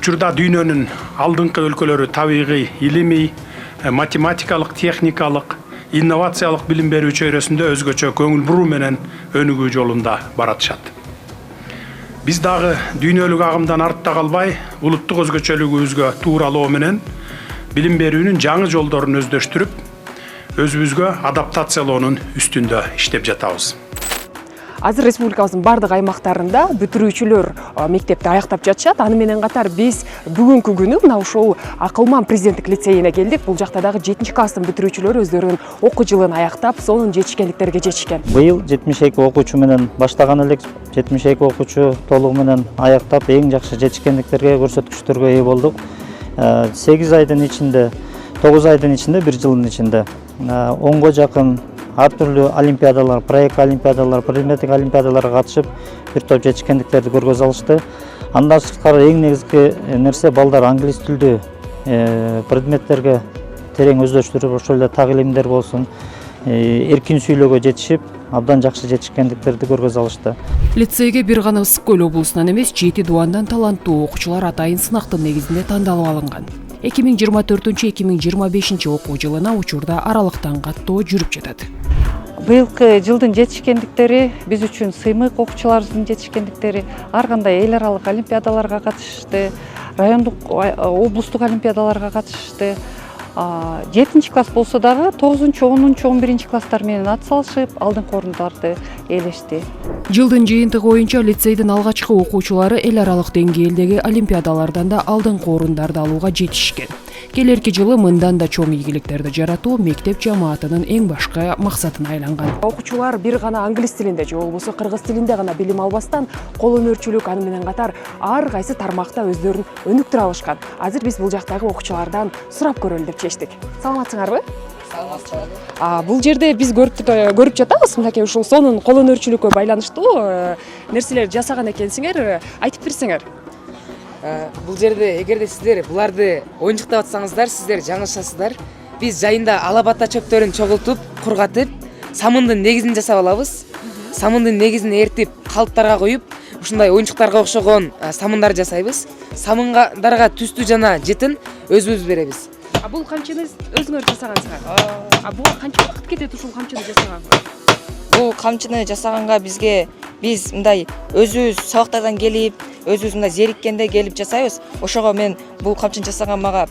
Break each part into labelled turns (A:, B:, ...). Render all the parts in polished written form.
A: учурда дүйнөнүн алдыңкы өлкөлөрү табигый, илимий, математикалык, техникалык, инновациялык билим берүү чөйрөсүндө өзгөчө көңүл буруу менен өнүгүү жолунда баратышат. Биз дагы дүйнөлүк агымдан артта калбай, улуттук өзгөчөлүгүбүзгө тууралоо менен билим берүүнүн жаңы жолдорун өздөштүрүп, өзүбүзгө адаптациялоонун үстүндө иштеп жатабыз.
B: Азыр республикабыздын бардык аймактарында бүтүрүүчүлөр мектепти аяктап жатышат. Аны менен катар биз бүгүнкү күнү мына ушул Акылман президенттик лицейине келдик. Бул жакта дагы 7 класстын бүтүрүүчүлөрү өздөрүнүн окуу жылын аяктап, сонун жетишкендиктерге жетишкен.
C: Быйыл 72 окуучу менен баштаган элек, 72 окуучу толугу менен аяктап, эң жакшы жетишкендиктерге, көрсөткүчтөргө ээ болдук. 8 айдын ичинде, 9 айдын ичинде, 1 жылдын ичинде 10го жакын ар түрлүү олимпиадалар, проект олимпиадалар, предметтик олимпиадаларга катышып, бир топ жетишкендиктерди көргөзө алышты. Андан сырткары эң негизги нерсе балдар англис tilдүү предметтерге терең өздөштүрүп, ошол эле так илимдер болсун, эркин сүйлөөгө жетишип, абдан жакшы жетишкендиктерди көргөзө алышты.
B: Лицейге бир гана Ысык Көл облусунан эмес, 7 дубандан таланттуу окуучулар атайын сынактын негизинде тандалып алынган. 2024-2025 окуу жылына учурда аралыктан каттоо жүрүп жатат.
D: Быйылкы жылдын жетишкендиктери биз үчүн сыймык, окуучуларыбыздын жетишкендиктери ар кандай эл аралык олимпиадаларга катышты, райондук, облустук олимпиадаларга катышты. 7 класс болсо дагы 9-10, 11 класстар менен ат салышып, алдыңкы орундарды ээлешти.
B: Жылдын жыйынтыгы боюнча лицейдин алгачкы окуучулары эл аралык деңгээлдеги олимпиадалардан да алдыңкы орундарды алууга жетишкен. Келерки жылы мындан да чоң ийгиликтерди жаратуу мектеп жамаатынын эң башкы максатына айланган. Окуучулар бир гана англис тилинде же болбосо кыргыз тилинде гана билим албастан, кол өнөрчүлүк, аны менен катар ар кайсы тармакта өздөрүн өнүктүрө алышкан. Азыр биз бул жактагы окуучулардан сурап көрөлү деп чечтик. Саламатсыңарбы? Саламатчылык. Бул жерде биз көрүп жатабыз, мынакей ушул сонун кол өнөрчүлүккө байланыштуу нерселер жасаган экенсиңер. Айтып берсеңер.
E: Бул жерде эгерде сиздер буларды оюнчуктап атсаңыздар, сиздер жаңылышасыздар. Биз жайында алабата чөптөрүн чогултуп, кургатып, самындын негизин жасап алабыз. Самындын негизин эртип, калыптарга коюп, ушундай оюнчуктарга окшогон самындар жасайбыз. Самындарга түстүү жана жытын өзүбүз беребиз.
B: Бул камчыны өзүңөр жасагансыңар. Буга канча убакыт кетет ушул камчыны жасаганга?
F: Бул камчыны жасаганга биз мындай өзүбүз сабактардан келип, өзүбүз мындай зериккенде келип жасайбыз. Ошого мен бул камчыны жасаган мага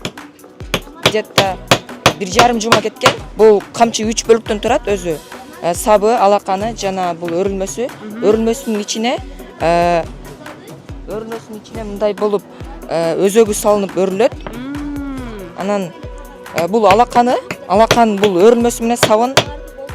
F: где-то 1,5 жума кеткен. Бул камчы 3 бөлүктөн турат өзү. Сабы, алаканы жана бул өрүлмөсү. Өрүлмөсүнүн ичине мындай болуп өзөгү салынып өрүлөт. Анан бул алакан бул өрүлмөсү менен сабын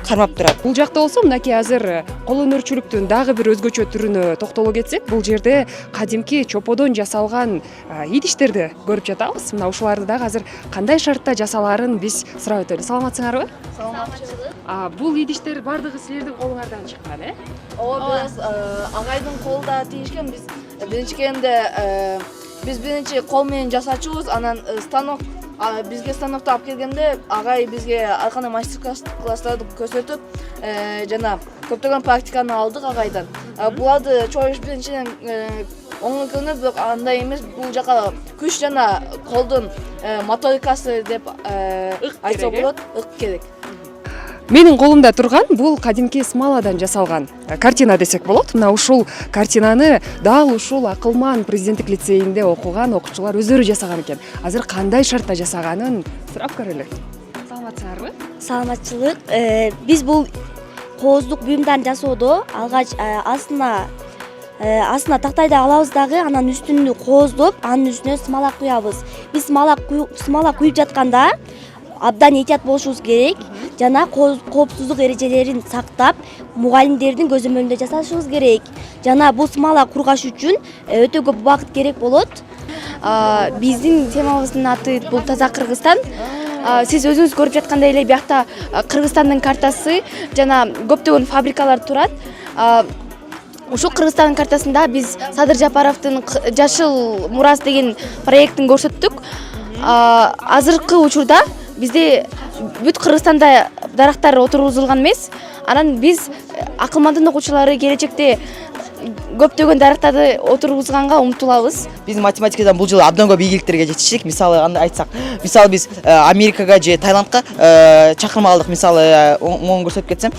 F: кармап турат.
B: Бул жакта болсо мынакей азыр кол өнөрчүлүктүн дагы бир өзгөчө түрүнө токтоло кетсек, бул жерде кадимки чоподон жасалган идиштерди көрүп жатабыз. Мына ушуларды дагы азыр кандай шартта жасалаарын биз сурап өтөлү. Саламатсыңарбы?
G: Саламатчылык.
B: Бул идиштер бардыгы силердин колуңардан чыккан,
G: Ооба, биз агайдын колунда тийишкен. Биз биринчи кол менен жасачубуз, анан станок бизге станокто алып келгенде агай бизге ар кандай мастер-класстарды көрсөтүп, жана көптөгөн практиканы алдык агайдан. Буларды чоюш биринчиден оңой көрүнөт, бирок андай эмес. Бул жака күч жана колдун моторикасы деп айтса болот, ык керек.
B: Менин колумда турган бул кадимки смаладан жасалган картина десек болот. Мына ушул картинаны дал ушул Акылман президенттик лицейинде окуган окуучулар өздөрү жасаган экен. Азыр кандай шартта жасаганын сурап көрөлү. Саламатсыңарбы?
H: Саламатчылык. Биз бул кооздук буюмдарды жасоодо алгач астына тактайды алабыз дагы, анан үстүнү кооздоп, анын үстүнө смала куябыз. Биз смала куюп жатканда абдан этият болушубуз керек жана коопсуздук эрежелерин сактап, мугалимдердин көзөмөлүндө жасашыбыз керек. Жана бул смала кургаш үчүн өтө көп убакыт керек болот.
I: Биздин темабыздын аты бул Таза Кыргызстан. Сиз өзүңүз көрүп жаткандай эле биякта Кыргызстандын картасы жана көптөгөн фабрикалар турат. Ушул Кыргызстандын картасында биз Садыр Жапаровдун Жашыл мурас деген проектин көрсөттүк. Азыркы учурда бизде бүт Кыргызстанда дарактар отургузулган эмес. Анан биз Акылмандын окуучулары келечекте көптөгөн даректарды отургузганга умтулабыз.
F: Биз математикадан бул жылы абдан көп ийгиликтерге жетиштик. Мисалы кандай айтсак, мисалы биз Америкага же Таиландка чакырма алдык. Мисалы оң көрсөтүп кетсем,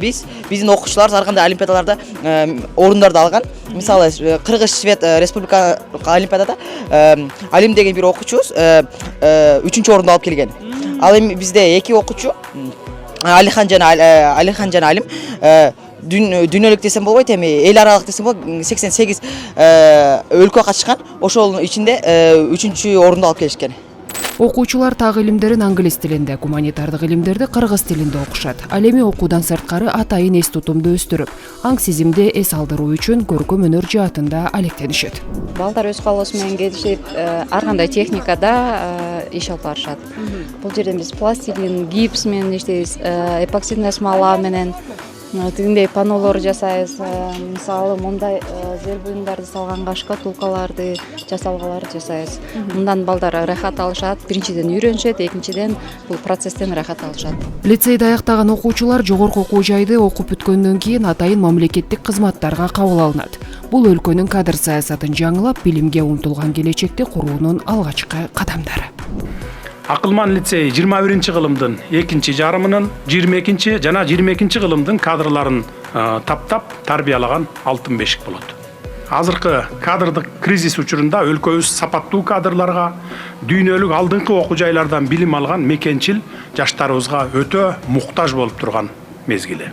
F: биздин окуучулар ар кандай олимпиадаларда орундарды алган. Мисалы Кыргыз Швед республика олимпиадада Алим деген бир окуучубуз 3-чү орунду алып келген. Ал эми бизде 2 окуучу Алихан жана Алим дүйнөлүк десем болбойт, эми эл аралык десем болот, 88 өлкө катышкан. Ошол ичинде 3-чү орунду алып келишкен.
B: Окуучулар так илимдерин англис тилинде, гуманитардык илимдерди кыргыз тилинде окушат. Ал эми окуудан сырткары атайын эс тутумду өстүрүп, аң сезимди эс алдыруу үчүн көркөм өнөр жаатында алектенишет.
D: Балдар өз калоосу менен келишип, ар кандай техникада иш алып барышат. Бул жерден биз пластилин, гипс менен иштейбиз, эпоксидный смола менен тигиндей панолор жасайбыз. Мисалы мындай зер буюмдарды салганга шкатулкаларды жасалгаларды жасайбыз. Мындан балдар рахат алышат. Биринчиден үйрөнүшөт, экинчиден бул процесстен рахат алышат.
B: Лицейди аяктаган окуучулар жогорку окуу жайды окуп бүткөндөн кийин атайын мамлекеттик кызматтарга кабыл алынат. Бул өлкөнүн кадр саясатын жаңылап, билимге умтулган келечекти куруунун алгачкы кадамдары.
A: Акылман лицей 21-чи кылымдын 2-чи жарымынын 22-чи жана 22-чи кылымдын кадрларын таптап тарбиялаган алтын бешик болот. Азыркы кадрдык кризис учурунда өлкөбүз сапаттуу кадрларга, дүйнөлүк алдыңкы окуу жайлардан билим алган мекенчил жаштарыбызга өтө муктаж болуп турган мезгили.